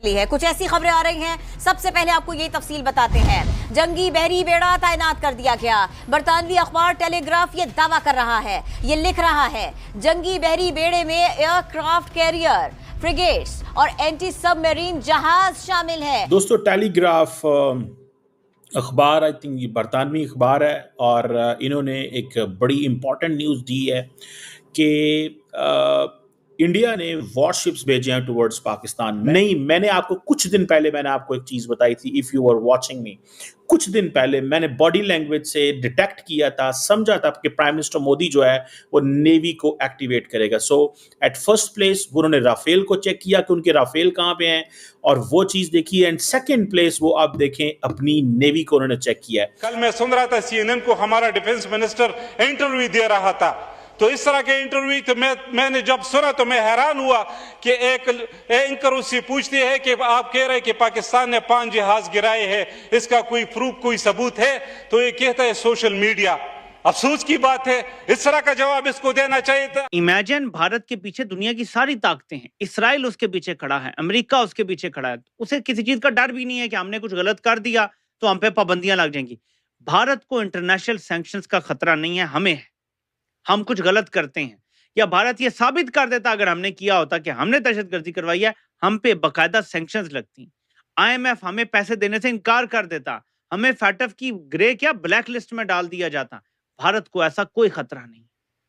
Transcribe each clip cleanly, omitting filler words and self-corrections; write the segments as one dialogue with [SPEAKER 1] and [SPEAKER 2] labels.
[SPEAKER 1] है। कुछ ऐसी खबरें आ रही हैं, सबसे पहले आपको ये तफसील बताते हैं। जंगी बहरी बेड़ा तैनात कर दिया गया। बरतानवी अखबार टेलीग्राफ ये दावा कर रहा है, ये लिख रहा है, जंगी बहरी बेड़े में एयरक्राफ्ट कैरियर, फ्रिगेट्स और एंटी सबमरीन जहाज शामिल है।
[SPEAKER 2] दोस्तों, टेलीग्राफ अखबार आई थिंक ये बरतानवी अखबार है और इन्होंने एक बड़ी इंपॉर्टेंट न्यूज़ दी है कि इंडिया ने वॉरशिप्स भेजे हैं टुवर्ड्स पाकिस्तान में। नहीं, मैंने आपको कुछ दिन पहले एक चीज़ बताई थी, if you are watching me, कुछ दिन पहले मैंने बॉडी लैंग्वेज से डिटेक्ट किया था, समझा था कि प्राइम मिनिस्टर मोदी जो है वो नेवी को एक्टिवेट करेगा। सो एट फर्स्ट प्लेस उन्होंने राफेल को चेक किया कि उनके राफेल कहाँ पे हैं और वो चीज़ देखी है। एंड सेकेंड प्लेस वो आप देखें अपनी नेवी को उन्होंने चेक किया है।
[SPEAKER 3] कल मैं सुन रहा था CNN को, हमारा डिफेंस मिनिस्टर इंटरव्यू दे रहा था, तो इस तरह के इंटरव्यू तो मैंने जब सुना तो मैं हैरान हुआ कि एक एंकर उससे पूछती है कि आप कह रहे हैं कि पाकिस्तान ने 5 जहाज गिराए हैं, इसका कोई प्रूफ, कोई सबूत है? तो ये कहता है सोशल मीडिया। अफसोस की बात है, इस तरह का जवाब इसको देना चाहिए था।
[SPEAKER 4] इमेजिन भारत के पीछे दुनिया की सारी ताकतें हैं, इसराइल उसके पीछे खड़ा है, अमेरिका उसके पीछे खड़ा है, उसे किसी चीज का डर भी नहीं है कि हमने कुछ गलत कर दिया तो हम पे पाबंदियां लग जाएंगी। भारत को इंटरनेशनल सैंक्शंस का खतरा नहीं है, हमें है। हम कुछ गलत करते हैं या भारत ये साबित कर देता अगर हमने किया होता कि हमने दहशतगर्दी करवाई है, हम पे बकायदा सैंक्शंस लगती। IMF हमें पैसे देने से इनकार कर देता, हमें फैटफ की ग्रे क्या ब्लैक लिस्ट में डाल दिया जाता। भारत को ऐसा कोई खतरा नहीं।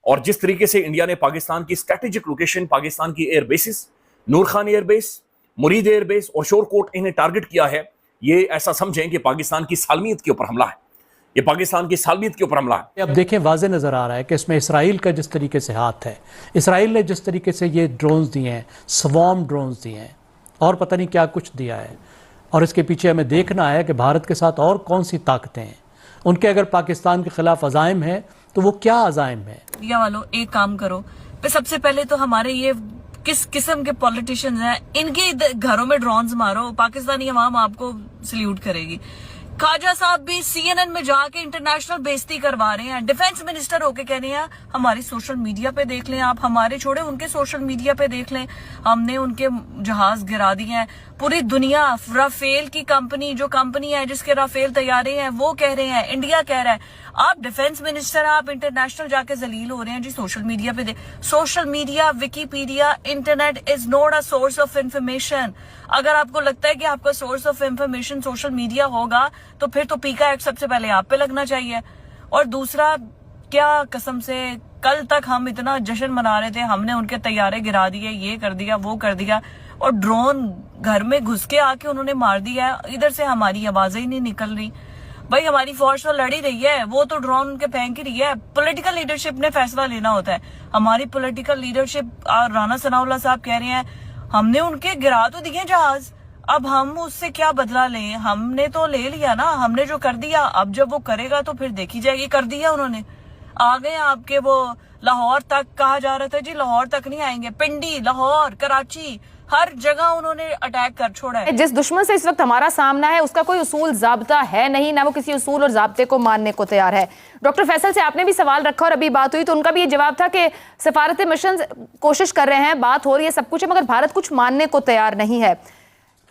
[SPEAKER 5] और जिस तरीके से इंडिया ने पाकिस्तान की स्ट्रेटेजिक लोकेशन, पाकिस्तान की एयर बेसिस, नूर खान एयरबेस, मुरीद एयरबेस और शोरकोट इन्हें टारगेट किया है, ये ऐसा समझें कि पाकिस्तान की सालमियत के ऊपर हमला है। ये पाकिस्तान की सालमियत के ऊपर हमला है।
[SPEAKER 6] अब देखें, वाज़े नज़र आ रहा है कि इसमें इसराइल का जिस तरीके से हाथ है, इसराइल ने जिस तरीके से ये ड्रोन्स दिए हैं, स्वॉर्म ड्रोन्स दिए हैं और पता नहीं क्या कुछ दिया है, और इसके पीछे हमें देखना है कि भारत के साथ और कौन सी ताकतें हैं, उनके अगर पाकिस्तान के खिलाफ अज़ाइम है तो वो क्या अज़ाइम है।
[SPEAKER 7] इंडिया वालों, एक काम करो, सबसे पहले तो हमारे ये किस किस्म के पॉलिटिशियंस हैं, इनके घरों में ड्रोन्स मारो, पाकिस्तानी अवाम आपको सल्यूट करेगी। खाजा साहब भी CNN में जाके इंटरनेशनल बेइज्जती करवा रहे हैं, डिफेंस मिनिस्टर होके कह रहे हैं हमारी सोशल मीडिया पे देख लें, आप हमारे छोड़े उनके सोशल मीडिया पे देख लें, हमने उनके जहाज गिरा दिए हैं। पूरी दुनिया, राफेल की कंपनी, जो कंपनी है जिसके राफेल तैयारे हैं, वो कह रहे हैं, इंडिया कह रहा है। आप डिफेंस मिनिस्टर, आप इंटरनेशनल जाके जलील हो रहे हैं जी सोशल मीडिया पे। Social media, Wikipedia, internet is not a source of information. अगर आपको लगता है कि आपका source of information social media होगा तो फिर तो पीका एक्ट सबसे पहले आप पे लगना चाहिए। और दूसरा, क्या कसम से कल तक हम इतना जश्न मना रहे थे, हमने उनके तैयारे गिरा दिए, ये कर दिया, वो कर दिया, और ड्रोन घर में घुस के आके उन्होंने मार दिया। इधर से हमारी आवाजें ही नहीं निकल रही। भाई हमारी फौज तो लड़ ही रही है, वो तो ड्रोन उनके फेंक ही रही है। पॉलिटिकल लीडरशिप ने फैसला लेना होता है। हमारी पॉलिटिकल लीडरशिप, राना सनाउल्लाह साहब कह रहे हैं हमने उनके गिरा तो दिए जहाज, अब हम उससे क्या बदला लें, हमने तो ले लिया ना, हमने जो कर दिया, अब जब वो करेगा तो फिर देखी जाएगी। कर दिया उन्होंने, आ गए आपके वो लाहौर तक, कहा जा रहा था जी लाहौर तक नहीं आएंगे, पिंडी, लाहौर, कराची, हर जगह उन्होंने अटैक कर छोड़ा है।
[SPEAKER 8] जिस दुश्मन से इस वक्त हमारा सामना है उसका कोई उसूल ज़ाब्ता है नहीं, ना वो किसी उसूल और ज़ाब्ते को मानने को तैयार है। डॉक्टर फैसल से आपने भी सवाल रखा और अभी बात हुई तो उनका भी ये जवाब था कि सफारत मिशन कोशिश कर रहे हैं, बात हो रही है, सब कुछ है, मगर भारत कुछ मानने को तैयार नहीं है।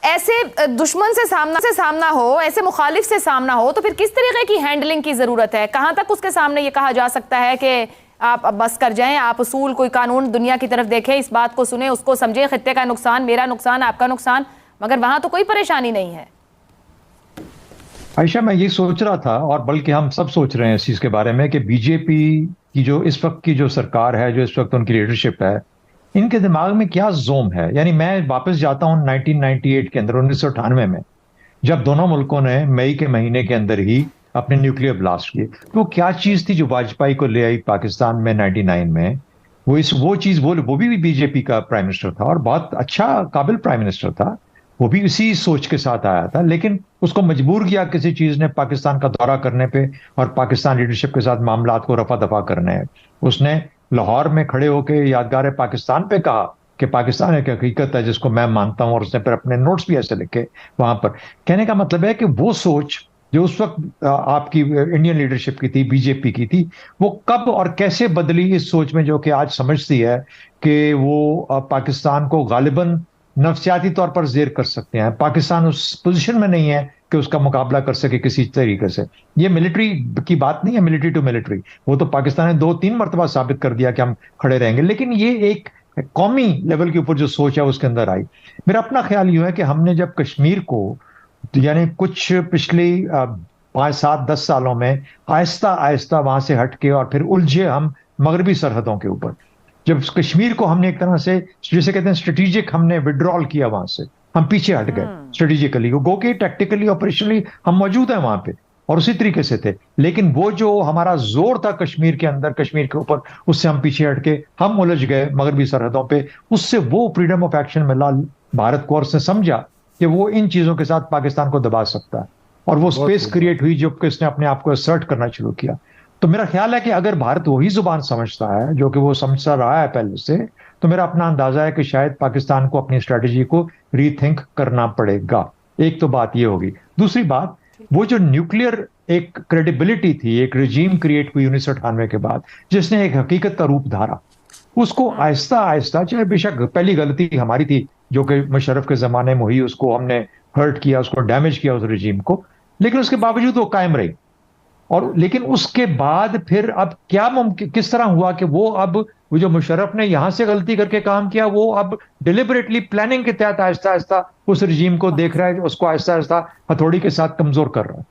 [SPEAKER 8] ऐसे दुश्मन से सामना हो, ऐसे मुखालिफ से सामना हो, तो फिर किस तरीके की हैंडलिंग की ज़रूरत है? कहाँ तक उसके सामने ये कहा जा सकता है कि आप अब बस कर जाएं, आप उसूल, कोई कानून दुनिया की तरफ देखें, इस बात को सुने, उसको समझें, खित्ते का नुकसान, मेरा नुकसान, आपका नुकसान, मगर वहां तो कोई परेशानी नहीं है।
[SPEAKER 9] आयशा, मैं ये सोच रहा था, और बल्कि हम सब सोच रहे हैं इस चीज के बारे में, कि बीजेपी की जो इस वक्त की जो सरकार है, जो इस वक्त उनकी लीडरशिप है, इनके दिमाग में क्या जोम है। यानी मैं वापस जाता हूँ 1998 के अंदर, 1998 में, जब दोनों मुल्कों ने मई के महीने के अंदर ही अपने न्यूक्लियर ब्लास्ट किए। तो क्या चीज थी जो वाजपेयी को ले आई पाकिस्तान में 99 में? वो चीज वो भी बीजेपी का प्राइम मिनिस्टर था और बहुत अच्छा काबिल प्राइम मिनिस्टर था, वो भी इसी सोच के साथ आया था, लेकिन उसको मजबूर किया किसी चीज ने पाकिस्तान का दौरा करने पे और पाकिस्तान लीडरशिप के साथ मामलात को रफा दफा करने है। उसने लाहौर में खड़े होकर यादगार पाकिस्तान पे कहा कि पाकिस्तान एक हकीकत है जिसको मैं मानता हूं, और उसने फिर अपने नोट्स भी ऐसे लिखे वहां पर। कहने का मतलब है कि वो सोच जो उस वक्त आपकी इंडियन लीडरशिप की थी, बीजेपी की थी, वो कब और कैसे बदली इस सोच में, जो कि आज समझती है कि वो पाकिस्तान को गालिबन नफसियाती तौर पर जेर कर सकते हैं। पाकिस्तान उस पोजीशन में नहीं है कि उसका मुकाबला कर सके किसी तरीके से। ये मिलिट्री की बात नहीं है, मिलिट्री टू मिलिट्री, वो तो पाकिस्तान ने 2-3 मरतबा साबित कर दिया कि हम खड़े रहेंगे, लेकिन ये एक कौमी लेवल के ऊपर जो सोच है उसके अंदर आई। मेरा अपना ख्याल यूं है कि हमने जब कश्मीर को यानी कुछ पिछली 5-7-10 सालों में आहिस्ता आहिस्ता वहां से हटके और फिर उलझे हम मगरबी सरहदों के ऊपर, जब कश्मीर को हमने एक तरह से जैसे कहते हैं स्ट्रेटेजिक हमने विड्रॉल किया, वहां से हम पीछे हट गए स्ट्रेटेजिकली, गो के टैक्टिकली ऑपरेशनली हम मौजूद हैं वहां पे और उसी तरीके से थे, लेकिन वो जो हमारा जोर था कश्मीर के अंदर, कश्मीर के ऊपर, उससे हम पीछे हट के हम उलझ गए मगरबी सरहदों पे। उससे वो फ्रीडम ऑफ एक्शन मिला भारत को और उसने समझा कि वो इन चीजों के साथ पाकिस्तान को दबा सकता है और वो स्पेस क्रिएट हुई जो कि उसने अपने आप को असर्ट करना शुरू किया। तो मेरा ख्याल है कि अगर भारत वही जुबान समझता है जो कि वो समझता रहा है पहले से, तो मेरा अपना अंदाजा है कि शायद पाकिस्तान को अपनी स्ट्रैटेजी को रीथिंक करना पड़ेगा। एक तो बात ये होगी। दूसरी बात, वो जो न्यूक्लियर एक क्रेडिबिलिटी थी, एक रिजीम क्रिएट हुई 1998 के बाद जिसने एक हकीकत का रूप धारा, उसको आहिस्ता आहिस्ता, चाहे बेशक पहली गलती हमारी थी जो कि मुशर्रफ के जमाने में हुई, उसको हमने हर्ट किया, उसको डैमेज किया उस रिजीम को, लेकिन उसके बावजूद वो कायम रही। और लेकिन उसके बाद फिर अब क्या किस तरह हुआ कि वो जो मुशर्रफ ने यहां से गलती करके काम किया, वो अब डिलिबरेटली प्लानिंग के तहत आहिस्ता आहिस्ता उस रिजीम को देख रहा है, उसको आहिस्ता आहिस्ता हथौड़ी के साथ कमजोर कर रहा है।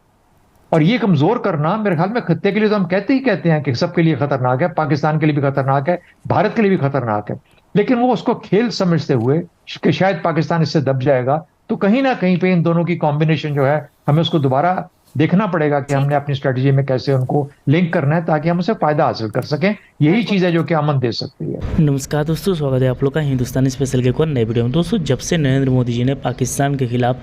[SPEAKER 9] और ये कमजोर करना मेरे ख्याल में खत्ते के लिए तो हम कहते हैं कि सबके लिए खतरनाक है, पाकिस्तान के लिए भी खतरनाक है, भारत के लिए भी खतरनाक है, लेकिन वो उसको खेल समझते हुए कि शायद पाकिस्तान इससे दब जाएगा, तो कहीं ना कहीं पे इन दोनों की कॉम्बिनेशन जो है हमें उसको दोबारा देखना पड़ेगा कि हमने अपनी स्ट्रेटजी में कैसे उनको लिंक करना है ताकि हम उससे फायदा हासिल कर सकें। यही चीज है जो कि अमन दे सकती है।
[SPEAKER 10] नमस्कार दोस्तों, स्वागत है आप लोग का हिंदुस्तानी स्पेशल के एक और नए वीडियो में। दोस्तों, जब से नरेंद्र मोदी जी ने पाकिस्तान के खिलाफ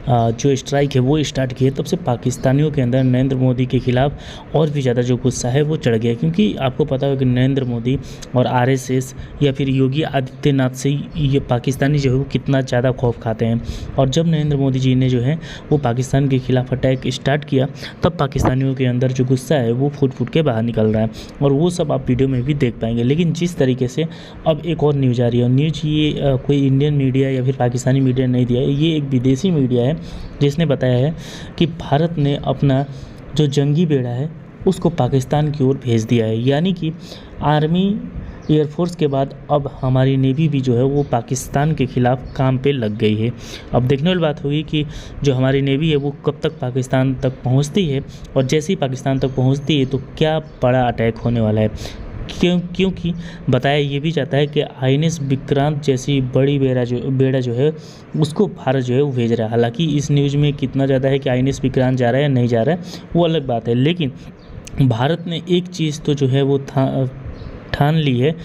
[SPEAKER 10] जो स्ट्राइक है वो स्टार्ट की है, तब से पाकिस्तानियों के अंदर नरेंद्र मोदी के खिलाफ और भी ज़्यादा जो गुस्सा है वो चढ़ गया, क्योंकि आपको पता हो कि नरेंद्र मोदी और RSS या फिर योगी आदित्यनाथ से ये पाकिस्तानी जो है वो कितना ज़्यादा खौफ खाते हैं। और जब नरेंद्र मोदी जी ने जो है वो पाकिस्तान के खिलाफ अटैक स्टार्ट किया, तब पाकिस्तानियों के अंदर जो गुस्सा है वो फूट फूट के बाहर निकल रहा है, और वो सब आप वीडियो में भी देख पाएंगे। लेकिन जिस तरीके से अब एक और न्यूज़ आ रही है, और न्यूज़ ये कोई इंडियन मीडिया या फिर पाकिस्तानी मीडिया नहीं दिया है, ये एक विदेशी मीडिया है जिसने बताया है कि भारत ने अपना जो जंगी बेड़ा है उसको पाकिस्तान की ओर भेज दिया है। यानी कि आर्मी एयरफोर्स के बाद अब हमारी नेवी भी जो है वो पाकिस्तान के ख़िलाफ़ काम पे लग गई है। अब देखने वाली बात होगी कि जो हमारी नेवी है वो कब तक पाकिस्तान तक पहुंचती है, और जैसे ही पाकिस्तान तक पहुंचती है तो क्या बड़ा अटैक होने वाला है। क्योंकि बताया ये भी जाता है कि INS विक्रांत जैसी बड़ी बेड़ा जो है उसको भारत जो है वो भेज रहा है। हालांकि इस न्यूज़ में कितना ज़्यादा है कि INS विक्रांत जा रहा है या नहीं जा रहा है वो अलग बात है, लेकिन भारत ने एक चीज़ तो जो है वो ठान ली है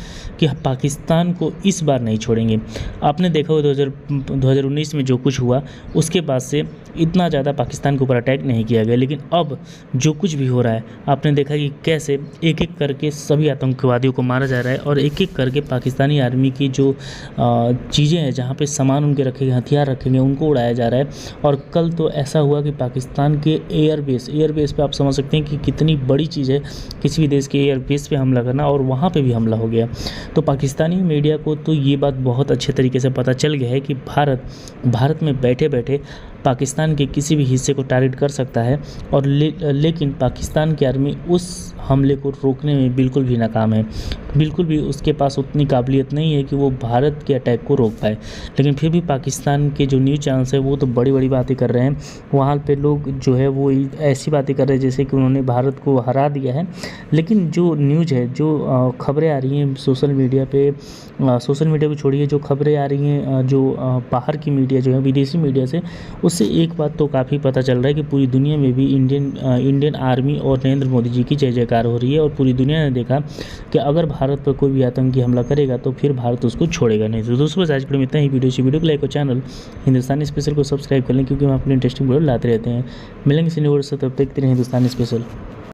[SPEAKER 10] कि पाकिस्तान को इस बार नहीं छोड़ेंगे। आपने देखा हो 2019 में जो कुछ हुआ उसके बाद से इतना ज़्यादा पाकिस्तान के ऊपर अटैक नहीं किया गया, लेकिन अब जो कुछ भी हो रहा है आपने देखा कि कैसे एक एक करके सभी आतंकवादियों को मारा जा रहा है, और एक एक करके पाकिस्तानी आर्मी की जो चीज़ें हैं जहाँ पे सामान उनके रखे गए, हथियार रखे गए, उनको उड़ाया जा रहा है। और कल तो ऐसा हुआ कि पाकिस्तान के एयरबेस पे आप समझ सकते हैं कि कितनी बड़ी चीज़ है किसी भी देश के एयरबेस पे हमला करना, और वहाँ पे भी हमला हो गया। तो पाकिस्तानी मीडिया को तो ये बात बहुत अच्छे तरीके से पता चल गया है कि भारत में बैठे बैठे पाकिस्तान के किसी भी हिस्से को टारगेट कर सकता है, और लेकिन पाकिस्तान की आर्मी उस हमले को रोकने में बिल्कुल भी नाकाम है। बिल्कुल भी उसके पास उतनी काबिलियत नहीं है कि वो भारत के अटैक को रोक पाए। लेकिन फिर भी पाकिस्तान के जो न्यूज़ चैनल्स हैं वो तो बड़ी बड़ी बातें कर रहे हैं। वहाँ पे लोग जो है वो ऐसी बातें कर रहे हैं जैसे कि उन्होंने भारत को हरा दिया है। लेकिन जो न्यूज़ है, जो खबरें आ रही हैं सोशल मीडिया को छोड़िए, जो खबरें आ रही हैं जो बाहर की मीडिया जो है विदेशी मीडिया से, उससे एक बात तो काफ़ी पता चल रहा है कि पूरी दुनिया में भी इंडियन आर्मी और नरेंद्र मोदी जी की जय जयकार हो रही है, और पूरी दुनिया ने देखा कि अगर भारत पर कोई भी आतंकी हमला करेगा तो फिर भारत उसको छोड़ेगा नहीं। तो दोस्तों, आज वीडियो में इतना ही। वीडियो को लाइक और चैनल हिंदुस्तानी स्पेशल को सब्सक्राइब कर लें, क्योंकि हम अपने इंटरेस्टिंग वीडियो लाते रहते हैं। मिलेंगे इसी वीडियो से, तब तक के लिए हिंदुस्तानी स्पेशल।